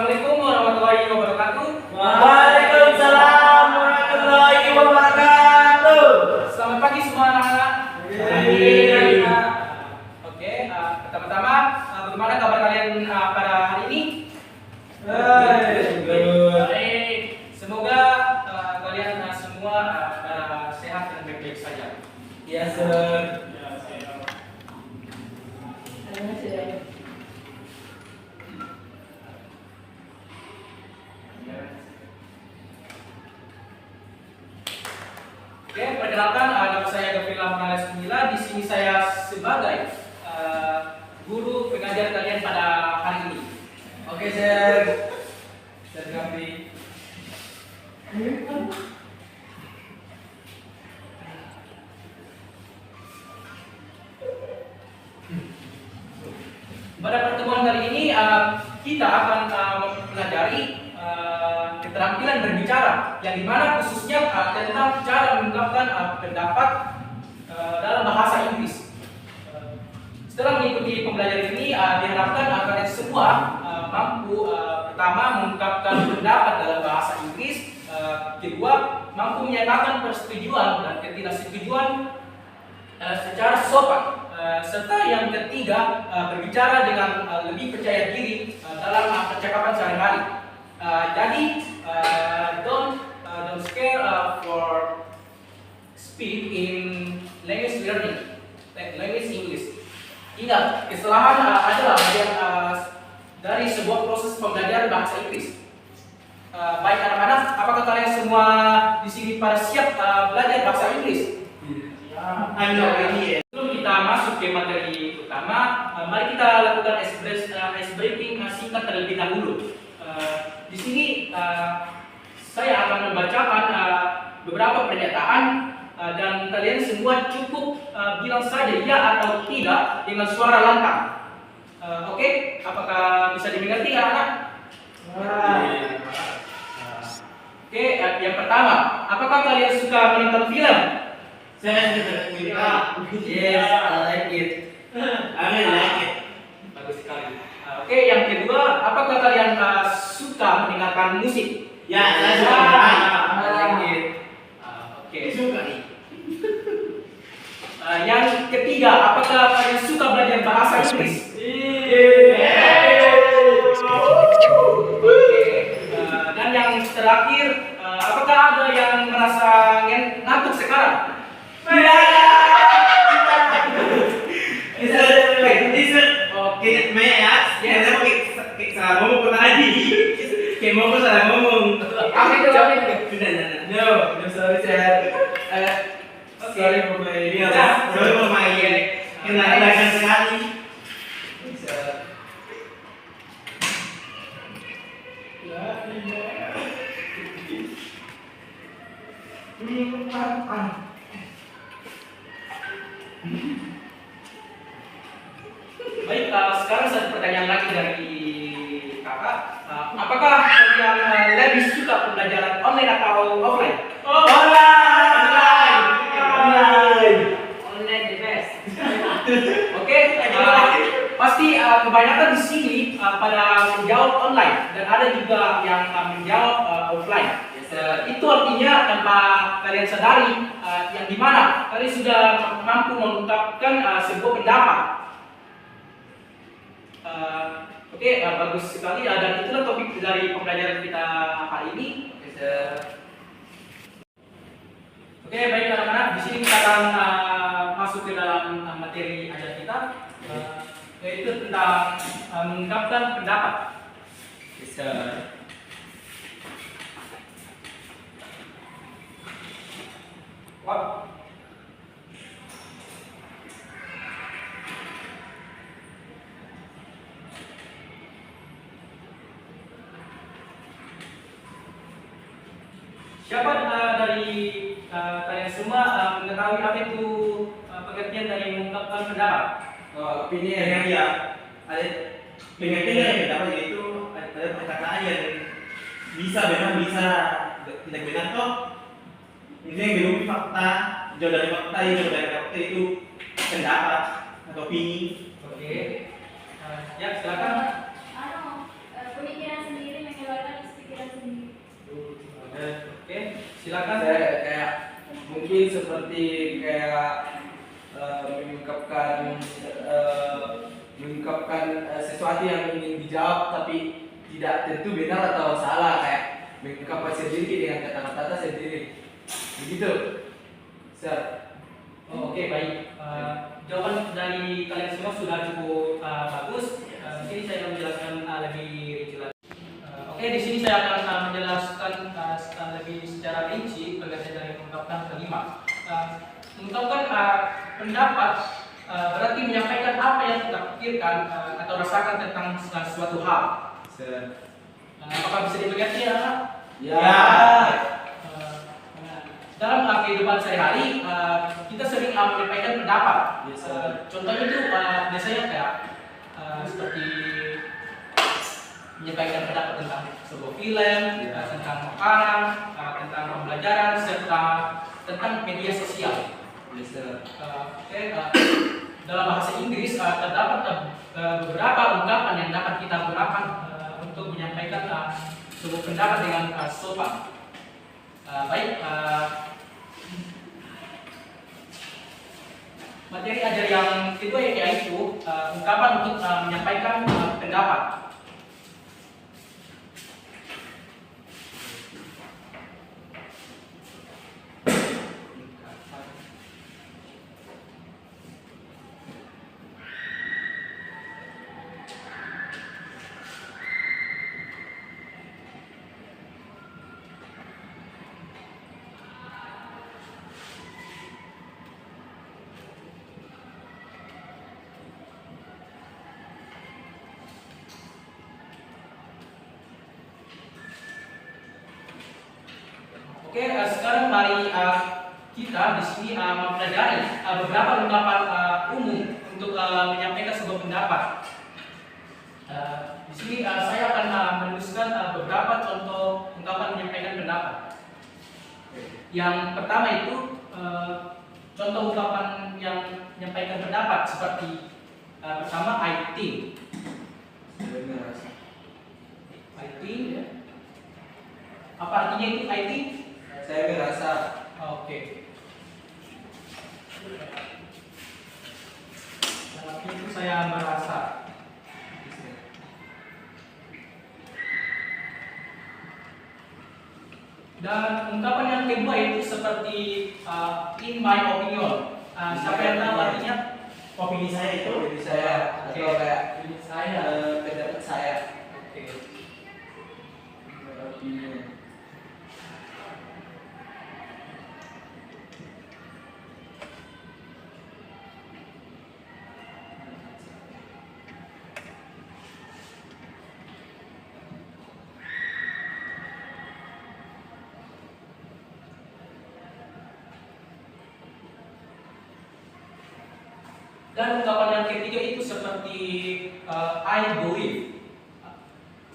Assalamualaikum warahmatullahi wabarakatuh. Waalaikumsalam warahmatullahi wabarakatuh. Selamat pagi semua anak-anak. Pagi. Oke, pertama-tama bagaimana kabar kalian pada hari ini? Baik. Semoga kalian semua sehat dan baik-baik saja. Ya, sir. Oke, perkenalkan nama saya Gafrila Morales Kumila. Di sini saya sebagai guru pengajar kalian pada hari ini. Oke, sir. Sir Gafri. Pada pertemuan kali ini kita akan mempelajari keterampilan berbicara, yang dimana khususnya tentang cara mengungkapkan pendapat dalam bahasa Inggris. Setelah mengikuti pembelajaran ini, diharapkan kalian semua mampu pertama mengungkapkan pendapat dalam bahasa Inggris, kedua mampu menyatakan persetujuan dan ketidaksetujuan secara sopan, serta yang ketiga berbicara dengan lebih percaya diri dalam percakapan sehari-hari. Jadi don't scare for speak in language learning, like language English. Ingat, kesalahan adalah bagian dari sebuah proses pembelajaran bahasa Inggris. Baik anak-anak, apakah kalian semua di sini pada siap belajar bahasa Inggris? Sebelum kita masuk ke materi utama, mari kita lakukan ice breaking singkat terlebih dahulu. Di sini saya akan membacakan beberapa pernyataan dan kalian semua cukup bilang saja ya atau tidak dengan suara lantang. Oke, apakah bisa dimengerti anak-anak? Oke, yang pertama, apakah kalian suka menonton film? Saya suka. Yes, I like it. I like it. Bagus sekali. Oke, yang kedua, apakah kalian suka mendengarkan musik? Ya, saya suka. I like it. Oke. Suka nih. Yang ketiga, apakah kalian suka belajar bahasa Inggris? Dan yang terakhir, apakah ada yang merasa ngantuk sekarang? Oke, Mea, ya, salah ngomong pernah tadi. Kayak mau salah ngomong. No, sorry, sir. Sorry for my sorry for my kenalakan sekali. Baik, sekarang satu pertanyaan lagi dari kakak. Apakah kalian lebih suka pembelajaran online atau offline? Online the best. Oke, pasti kebanyakan di sini pada menjawab online dan ada juga yang menjawab offline. Itu artinya tanpa kalian sadari yang dimana kalian sudah mampu mengungkapkan sebuah pendapat. Oke, bagus sekali dan itulah topik dari pembelajaran kita hari ini. Oke, baik anak-anak, di sini kita akan masuk ke dalam materi ajar kita, yaitu tentang mengungkapkan pendapat. Wow. Siapa dari kalian semua mengetahui apa itu pengertian dari mengungkapkan pendapat? Opini yang dia ada pengertian yang pendapat yaitu ada perkataan yang bisa benar bisa tidak benar toh. Ini yang belum fakta, jauh dari fakta, jauh dari fakta itu pendapat atau opini. Oke. Ya, silakan. Pemikiran sendiri silakan. Saya kayak mungkin seperti kayak mengungkapkan sesuatu yang ingin dijawab tapi tidak tentu benar atau salah, kayak mengungkapkan sendiri dengan kata-kata sendiri. Begitu, Sir. Oh, oke, baik. Jawaban dari kalian semua sudah cukup bagus. Di sini saya akan menjelaskan lebih rinci lagi. Oke, di sini saya akan menjelaskan lebih secara rinci pengertian dari ungkapan kelima. Mengungkapkan pendapat berarti menyampaikan apa yang kita pikirkan atau rasakan tentang suatu hal. Apakah bisa dimengerti ya? Ya. Dalam kehidupan sehari-hari kita sering menyampaikan pendapat. Yes, Contohnya itu biasanya kayak seperti menyampaikan pendapat tentang sebuah film, tentang makanan, tentang pembelajaran, serta tentang media sosial. Yes, Dalam bahasa Inggris terdapat beberapa ungkapan yang dapat kita gunakan untuk menyampaikan sebuah pendapat dengan sopan. Baik. Materi ajar yang kedua yaitu ungkapan untuk menyampaikan pendapat. Oke, sekarang mari kita di sini mempelajari beberapa ungkapan umum untuk menyampaikan sebuah pendapat. Di sini saya akan menuliskan beberapa contoh ungkapan menyampaikan pendapat. Yang pertama itu contoh ungkapan yang menyampaikan pendapat seperti pertama I think. I think ya. Apa artinya itu I think? Saya merasa. Oke. Dalam itu saya merasa. Dan ungkapan yang kedua itu seperti in my opinion. Siapa yang tahu artinya? Opini saya itu. Opini saya Oke. atau kayak Ini saya. pendapat saya. Oke. Opinion. Dan ungkapan yang ketiga itu seperti I believe.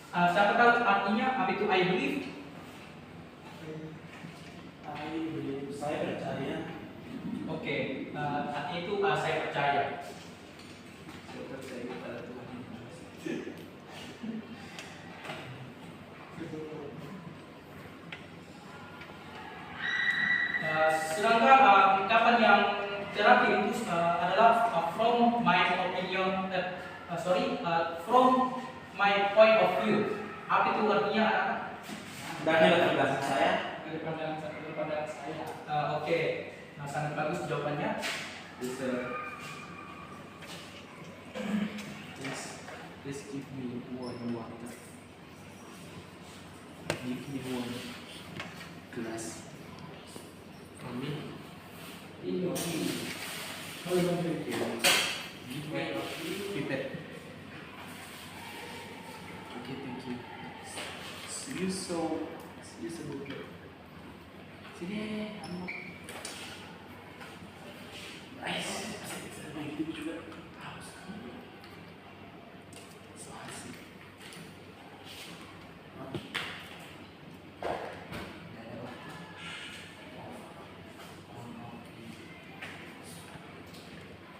Siapa tahu artinya apa itu I believe? Saya percaya. Oke, artinya itu saya percaya. Saya percaya kepada Tuhan. Sedangkan ungkapan yang terakhir itu adalah from my opinion, from my point of view. Apa itu artinya? Dari latar belakang saya. Dari pandangan saya. Oke, nah, sangat bagus jawabannya. Bisa. Please give me one water. Give me one glass. For me. Ini Give me pipet. Okay, thank you. You so good. Sini, kamu. Nice. Itu juga haus. So asik.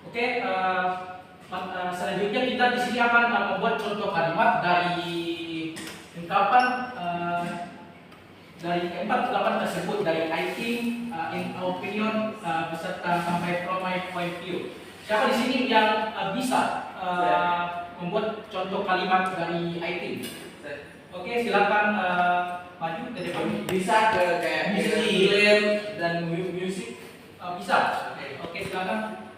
Oke, selanjutnya kita di sini akan membuat contoh kalimat dari ungkapan dari keempat ungkapan tersebut dari I think, in opinion, beserta sampai from my point of view. Siapa di sini yang bisa membuat contoh kalimat dari I think? Oke, silakan maju ke depan. Bisa ke kayak film dan musik. Bisa. Oke, silakan.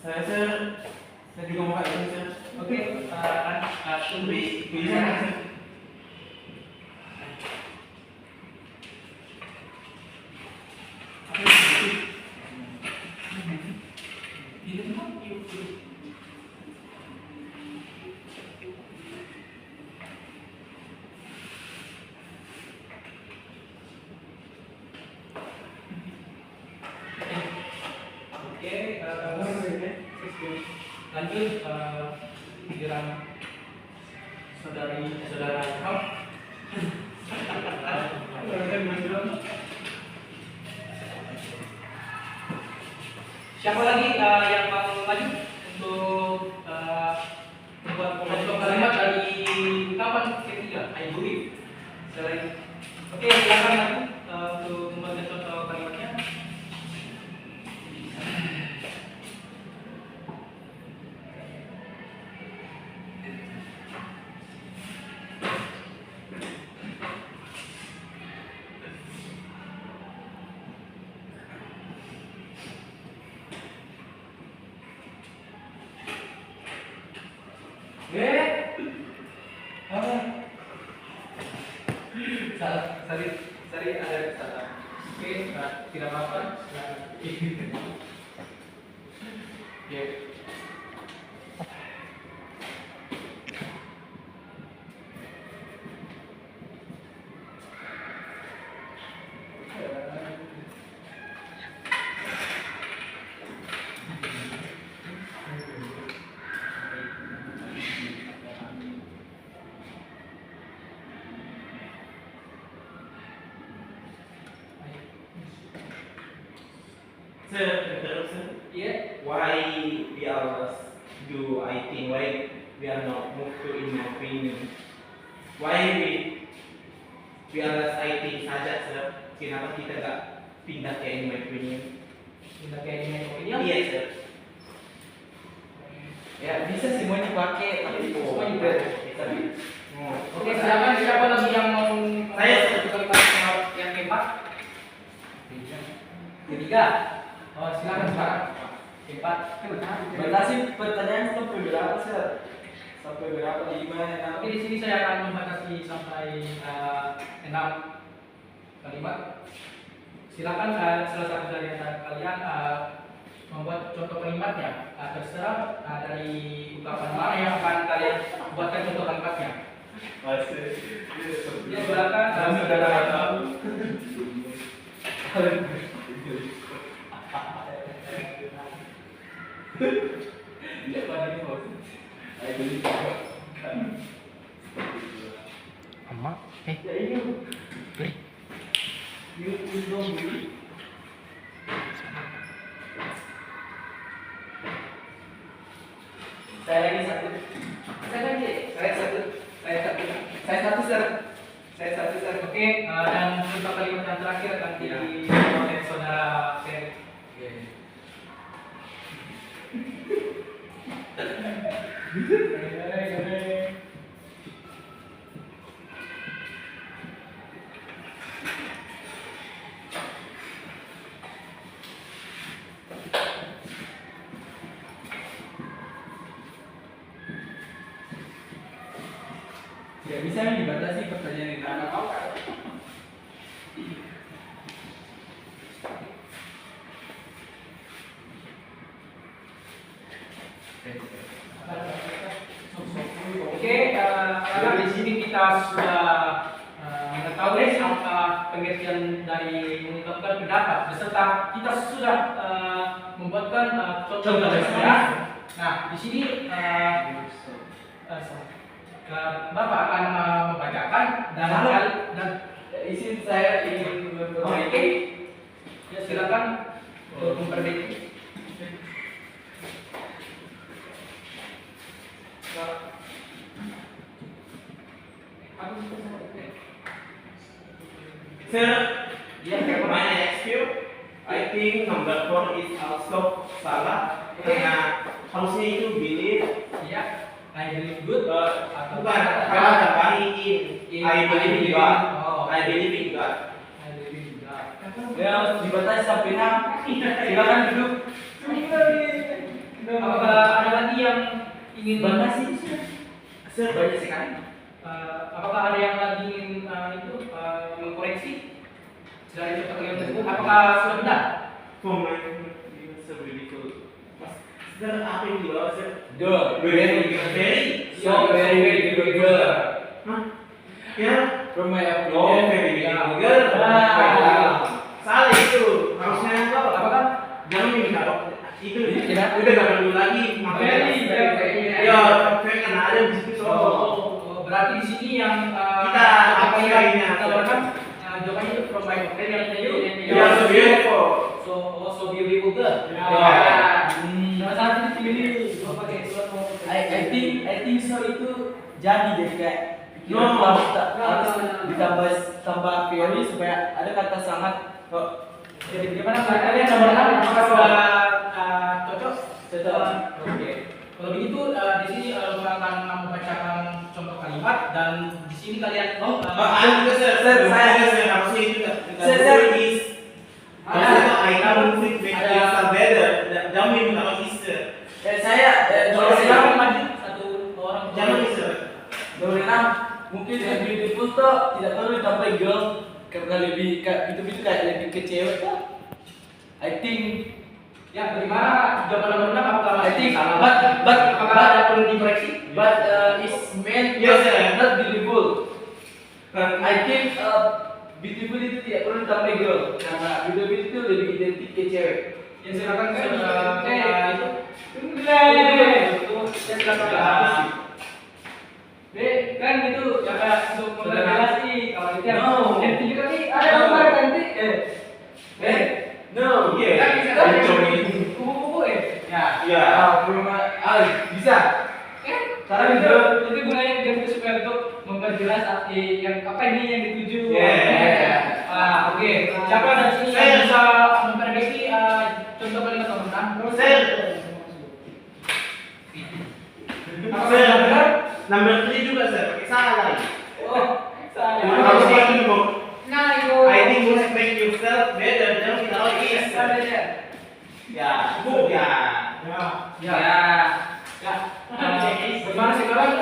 Saya juga mau kayak ini, sir. Oke, tunggu. Bisa, sir. Oke, lanjut giliran saudara Ham. Siapa lagi yang mau maju untuk membuat contoh kalimat dari ungkapan ketiga, I believe. Oke, silakan maju untuk membuat contoh kalimatnya. Sorry, ada kesalahan. Oke, tidak apa-apa. Oke. Sir. Iya. Why we always do I think? Why we are not move to in my opinion? Why we always I think saja, sir? Kenapa kita gak pindah ke in my opinion? Kita kayak ini opinion. Iya, sir. Ya bisa semuanya pakai tapi semua juga tapi Oke, siapa lagi yang mau Saya. kalimat yang keempat? Ketiga. Oh, silakan. Keempat. batasi pertanyaan sampai berapa sir? Sampai berapa? 5, 6? Oke, di sini saya akan membatasi sampai 6 kalimat. Silakan salah satu dari antara kalian membuat contoh kalimatnya. Terserah dari ungkapan mana yang akan kalian buatkan contoh kalimatnya. Ya, silakan saudara. Tidak pada ini bos. Ayo beli. Emak, Ya ini. Yuk dong beli. Saya lagi satu. Saya satu sir. Oke, dan untuk kalimat yang terakhir akan oleh saudara Ferry. Tidak bisa dibatasi pertanyaan yang anak kau kan? Oke, karena di sini kita sudah mengetahui apa pengertian dari mengungkapkan pendapat beserta kita sudah membuatkan contoh ya. Nah, di sini Bapak akan membacakan dan Izin saya ingin memperbaiki. ya silakan untuk memperbaiki. Sir, Iya, my next view, I think number 4 is also salah karena harusnya itu believe. Iya. I believe good. Atau Bukan, karena tambahin in. I believe in God. Oh. I believe in God. I believe in God. Ya, dibatasi sampai 6. Silakan duduk. Apakah ada lagi yang ingin Batasi. Sir, Banyak sekali. apakah ada yang lagi ingin mengkoreksi dari contoh kalimat tersebut? Apakah sudah benar? for my so beautiful. Sir, apa yang di bawah, sir? Good. Very. So very good. Hah? Ya? From my Oh, opinion. very Ya. good. Ah. Salah itu. Harusnya Apakah? jangan minta itu Kenapa? udah gak perlu lagi ya fair karena ada di situ Berarti di sini yang Kita aplikasinya. kita lakukan jawabannya itu from my opinion ya so beautiful so beautiful girl. Ya. Salah satu dipilih pakai surat mau. I think so itu jadi kayak No. harus ditambah very supaya ada kata sangat Jadi bagaimana kalian nomor 6 apakah sudah cocok? Cocok. Oke. Kalau begitu di sini saya akan membacakan contoh kalimat dan di sini kalian ada sir saya harusnya itu Sir. is harusnya I don't think make yourself better jangan minta sir saya kalau sekarang maju satu orang jangan sir nomor 6 mungkin yang beautiful tuh tidak perlu ditambah girl karena lebih itu kayak lebih ke cewek tuh. I think ya bagaimana jawaban nomor 6 apakah I think salah? but apakah ada perlu dikoreksi? but is meant Yes, sir. not beautiful. I think beautiful itu tidak perlu ditambah girl karena beautiful itu lebih identik ke cewek. Ya silakan itu. Ya silakan. Kan gitu ya kayak untuk memperjelas kalau itu yang No. yang tinggi tadi ada gambar nanti No. Iya. kan bisa Coba kan ini. kupu-kupu ya Bisa. kan Sekarang itu gunanya gitu supaya untuk memperjelas yang apa ini yang dituju. Yeah. Oke. Siapa dari sini yang bisa memperbaiki contoh kalimat nomor 6? Sir. Apakah Sir. sudah benar? Number 3 juga sir salah lagi Oh, salah. harusnya ini mau Nah, itu. I think you must make yourself better jangan kita lagi is ya bu ya Ya. Bagaimana sekarang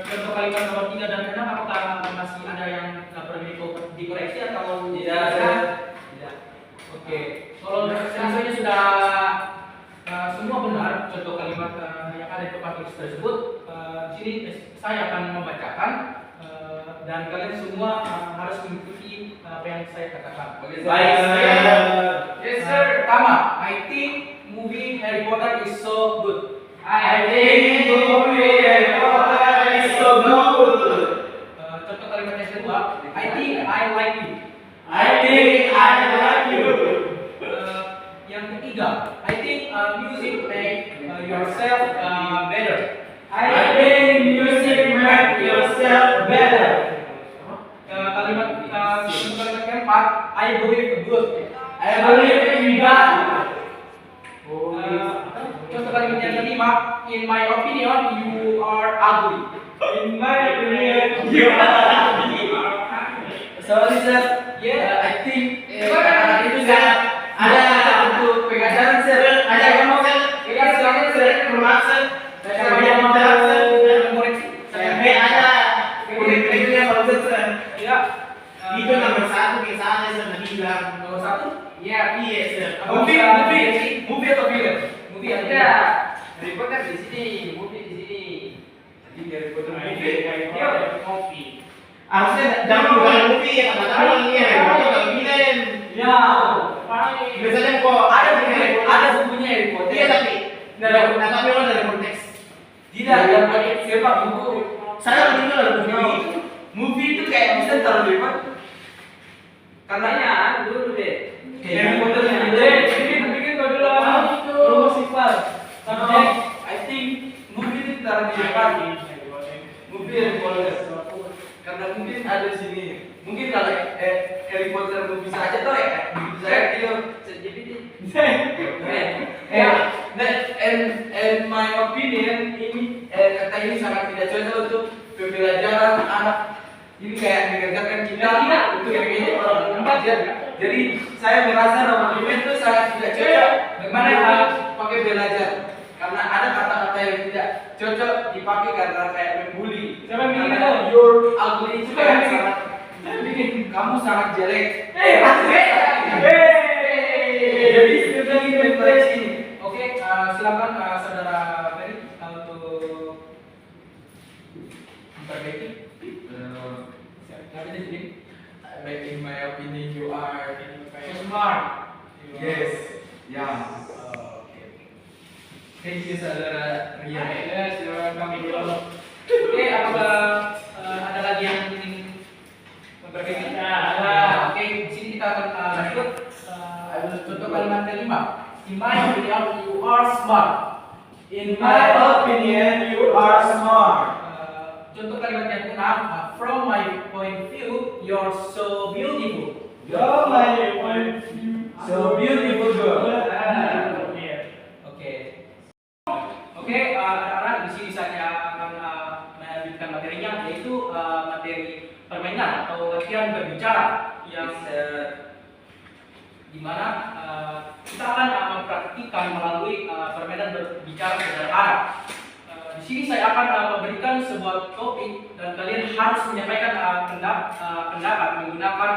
contoh kalimat nomor 3 dan 6 apakah masih ada yang perlu dikoreksi atau Tidak. Oke. Kalau rasanya sudah semua benar contoh kalimat yang ada di tempat tulis tersebut, di sini saya akan membacakan dan kalian semua harus mengikuti apa yang saya katakan. Baik, sir. Yes sir. Pertama, I think movie Harry Potter is so good. I think movie Harry Potter is so good. Contoh kalimat yang kedua, I think I like you. I think I like you. Yang ketiga, I think music make yourself better. I think music make yourself better. Kalimat keempat, I believe good. I believe in God. Contoh kalimat yang kelima, in my opinion you are ugly. In my opinion, you are sorry sir. Yeah. I think itu Sir, ada untuk pengajaran sir. Ada yang mau sir Iya, silakan, sir. Hormat sir Saya yang mau mengoreksi. ada udah kalau sir Iya. itu nomor 1 kita salah sir tadi bilang Nomor 1. iya sir Movie atau film? Movie atau Ya. film? Harry Potter di sini, movie di sini. Tadi Harry Potter movie. kopi harusnya jangan bukan movie ya kata-kata ini ya kalau film Ya. biasanya kok Ada bukunya Harry Potter. iya tapi tapi orang dari konteks Tidak, yang pakai sepak buku. saya lebih dari buku itu Movie itu kayak bisa taruh di mana? Katanya dulu deh. Harry Potter yang bikin kau dulu apa? Rumus sifat. Subjek, I think movie itu taruh di depan. Movie Harry Potter. Karena mungkin ada di sini. Mungkin kalau folder movie saja tuh ya. Saya video ChatGPT. And my opinion ini kata ini sangat tidak cocok untuk pembelajaran anak. Ini kayak mengajarkan kita untuk kayaknya orang belajar. Jadi saya merasa nomor 5 itu sangat tidak cocok. Bagaimana pakai belajar? Karena ada kata-kata yang tidak cocok dipakai karena kayak membuli. Siapa yang bikin Karena itu? your ugly itu kayak sangat kamu sangat jelek. Jadi sudah ini. Oke, silakan saudara Ferry untuk memperbaiki. Tapi di sini, In my opinion, you are so smart. yes, yeah. Oke. Thank you, saudara Rian. Yes, kami dulu. Oke, apakah ada lagi yang ingin memperbaiki? Ada. Oke, di sini kita akan lanjut. Contoh kalimat kelima. In my opinion, you are smart. In my opinion, you are smart. Contoh kalimat yang keenam. From my point of view, you're so beautiful. You're my point of view, so beautiful girl. Oke. Oke, anak-anak di sini saya akan melanjutkan materinya, yaitu materi permainan atau latihan berbicara yang di mana kita akan mempraktikkan melalui permainan berbicara sederhana. Di sini saya akan memberikan sebuah topik dan kalian harus menyampaikan pendapat menggunakan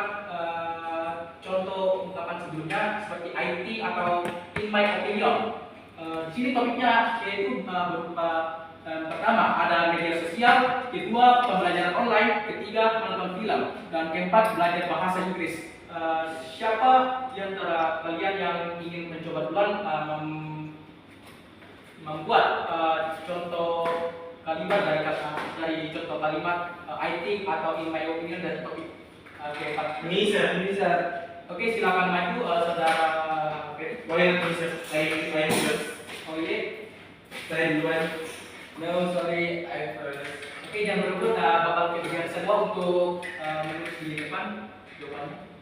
contoh ungkapan sebelumnya seperti IT atau in my opinion. Di sini topiknya yaitu berupa pertama ada media sosial, kedua pembelajaran online, ketiga menonton film, dan keempat belajar bahasa Inggris. Siapa di antara kalian yang ingin mencoba duluan membuat contoh kalimat dari contoh kalimat I think atau in my opinion dari topik keempat? Bisa. Oke, silakan maju saudara Ferry. Boleh bisa. Saya dulu. Oh iya. Saya duluan. No, sorry, I first. Oke, jangan berebut, bakal kebagian semua untuk menulis di depan jawabannya.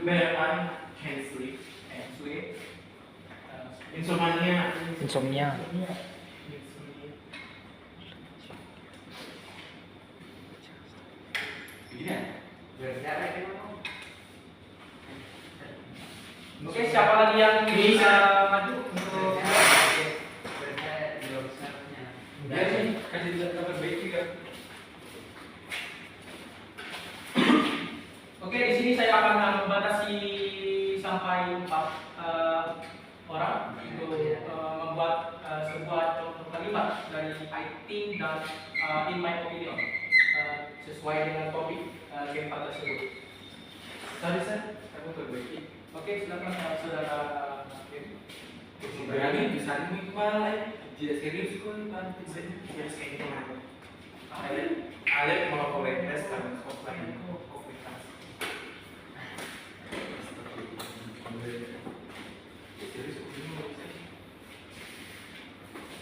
Where I can sleep. Insomnia. Insomnia. Oke, siapa lagi yang bisa maju untuk Ya sih, kasih kita perbaiki kan. Oke, di sini saya akan membatasi sampai 4 orang untuk membuat sebuah contoh kalimat dari I think dan in my opinion sesuai dengan topik keempat tersebut. Sorry, aku perbaiki. Oke, silakan saudara Ferry. Berani bisa malah tidak serius pun kan Yes, kayak gitu kan. Alep mau komunitas kan offline komunitas.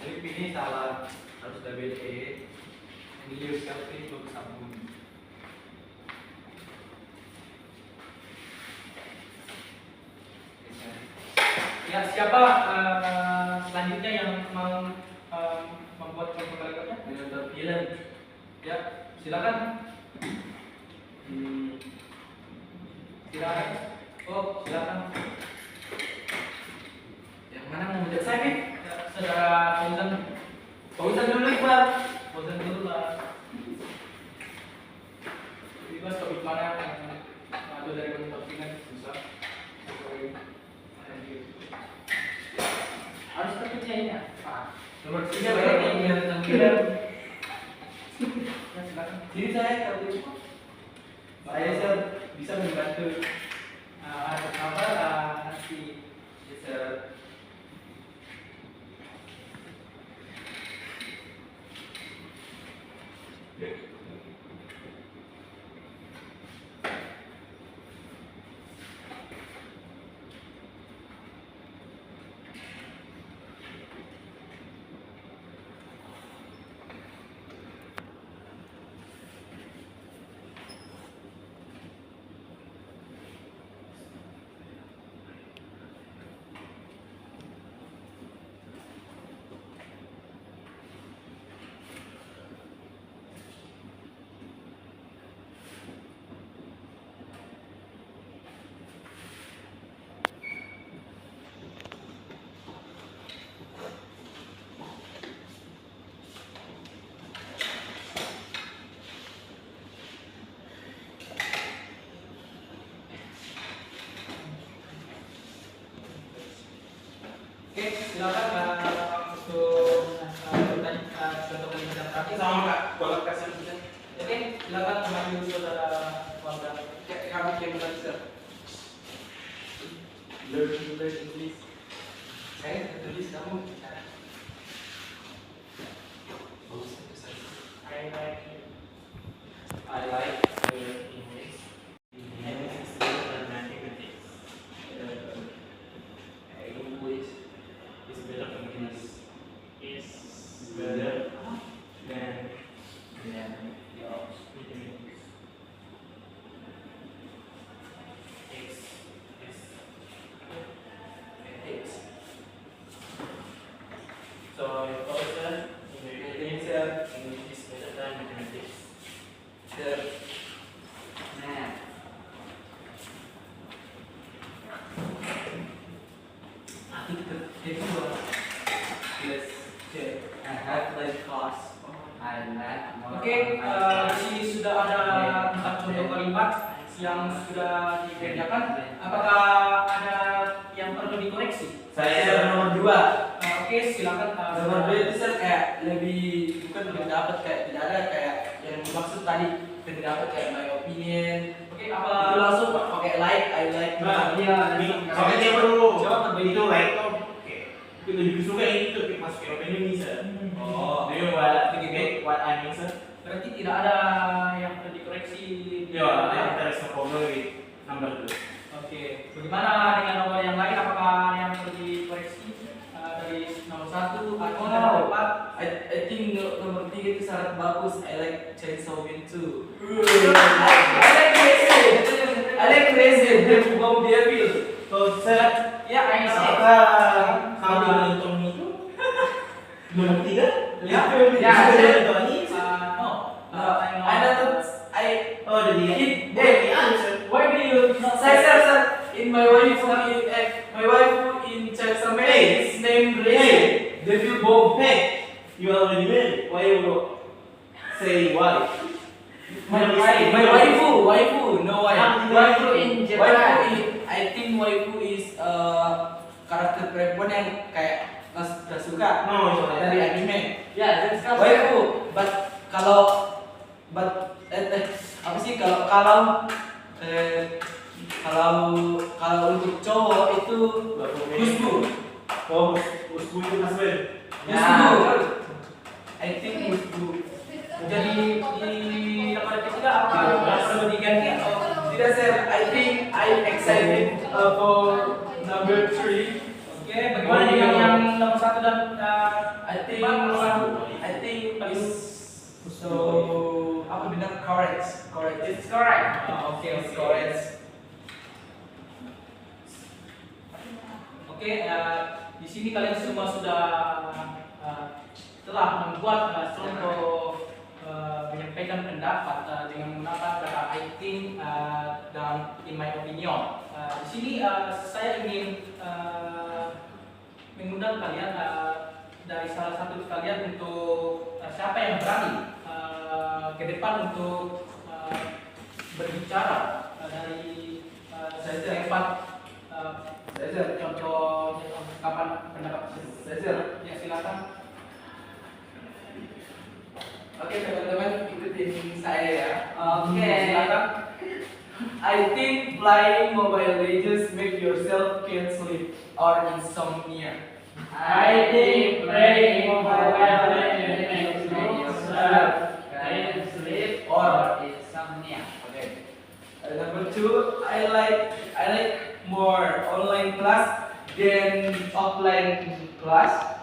Alep ini salah harus double E. Ini sekali ini belum sambung. Ya, siapa selanjutnya yang mau membuat contoh kalimatnya? Menonton film. Ya, silakan. Silakan. Oh, silakan. Yang mana mau menjadi Saya nih, saudara Fauzan. Fauzan dulu, Iqbal. Fauzan dulu lah. Bebas topik mana yang ada dari topiknya susah. Harus topiknya ini apa? nomor 3 Iya, berarti baik. yang tentang film. Ya, silakan. Jadi saya tahu itu Saya sir bisa membantu nanti sir. Oke, silakan untuk contoh kalimat terakhir. Sama Kak, boleh kasih bisa. Oke, silakan kembali saudara warga. Kamu yang bukan sir. Learn English. Saya tulis kamu bicara. I like English. English is better than mathematics. English is better than English. Is better than mathematics. X. So your question English is better than mathematics. Sir. Nah, Nanti itu yes. I have like class. I like more. Oke, di sini sudah ada 4 contoh kalimat yang sudah dikerjakan. Apakah ada yang perlu dikoreksi? Saya nomor 2. Oke, silakan. Nomor 2 itu sir kayak lebih bukan lebih dapat kayak tidak ada kayak yang dimaksud tadi tidak dapat kayak my opinion. Oke, Itu apa? langsung pakai like, I like. Nah, Iya. soalnya dia perlu Coba perbaikin. itu like tuh kita lebih suka yang itu kita masukin opini nih sir. Oh. Do you get what I mean sir? Berarti tidak ada yang perlu dikoreksi. Yeah, there is no problem with number 2. Oke, bagaimana dengan nomor yang lain? Apakah yang perlu dikoreksi dari nomor 1 atau nomor 4? I think nomor 3 itu sangat bagus. I like Chainsaw Man too. I like crazy. I like crazy. Dia bom devil. So sir, Ya, I see. apakah kamu nonton itu? Nomor 3? Ya, ya, saya nonton ini. No. I don't. Oh, jadi answer. Why do you not say Sir, in my waifu in Chainsaw Man is named Ray. Devil bomb. Hey, you already married. Why you say why? My waifu, no wife. Waifu in Japan. Waifu I think waifu is karakter perempuan yang kayak nggak suka No, it's not. dari anime. Ya, that's Waifu, apa sih kalau untuk cowok itu husbu. Oh, usbu itu husband. Husbu. I think husbu. Jadi di nomor ketiga apa perlu diganti atau Tidak sir, I think I'm excited for number 3. Oke, bagaimana dengan yang nomor 1 dan I think is so apa benar correct. It's correct. Oke, it's correct. Oke, di sini kalian semua sudah telah membuat contoh menyampaikan pendapat dengan menggunakan kata I think dan in my opinion. Di sini saya ingin mengundang kalian dari salah satu kalian untuk siapa yang berani ke depan untuk berbicara dari tempat contoh kapan pendapat ya silakan. Oke teman-teman ikutin saya ya. Oke, silakan. I think playing Mobile Legends make yourself can't sleep or insomnia. I think playing Mobile Legends makes yourself can't sleep or insomnia. Okay. Number two, I like more online class than offline class.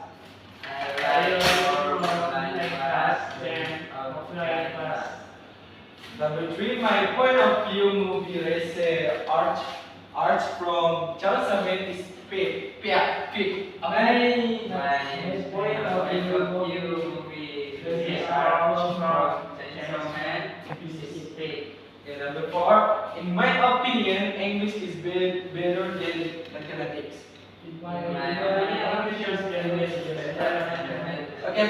I like more online class than offline class. Number three, my point of view movie, let's say Arch from Charles Xavier is pick. Okay. My point of view movie is from Chainsaw Man is fake. Okay, number four, in my opinion, English is better than mathematics. Oke,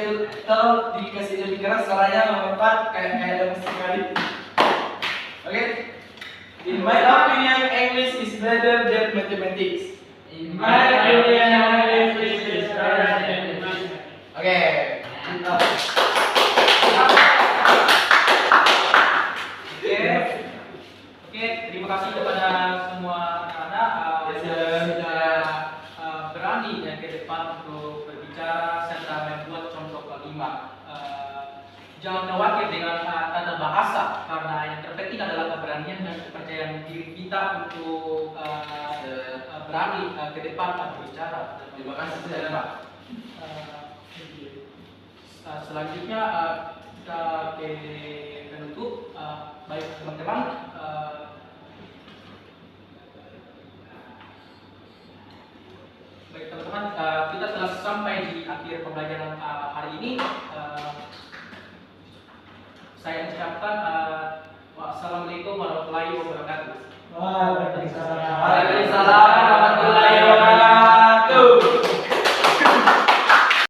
tolong dikasih lebih keras suaranya lompat kayak ada musik kali. Oke. In my opinion, English is better than mathematics. In my opinion, English is better than mathematics. Oke. Oke, terima kasih kepada semua anak-anak sudah berani dan ke depan untuk berbicara serta membuat contoh kelima. Jangan khawatir dengan tata bahasa karena yang terpenting adalah keberanian dan kepercayaan diri kita untuk berani ke depan berbicara. Terima kasih Pak. Selanjutnya kita ke penutup. Baik teman-teman. Baik teman-teman, kita telah sampai di akhir pembelajaran hari ini. Saya ucapkan wassalamualaikum warahmatullahi wabarakatuh. Waalaikumsalam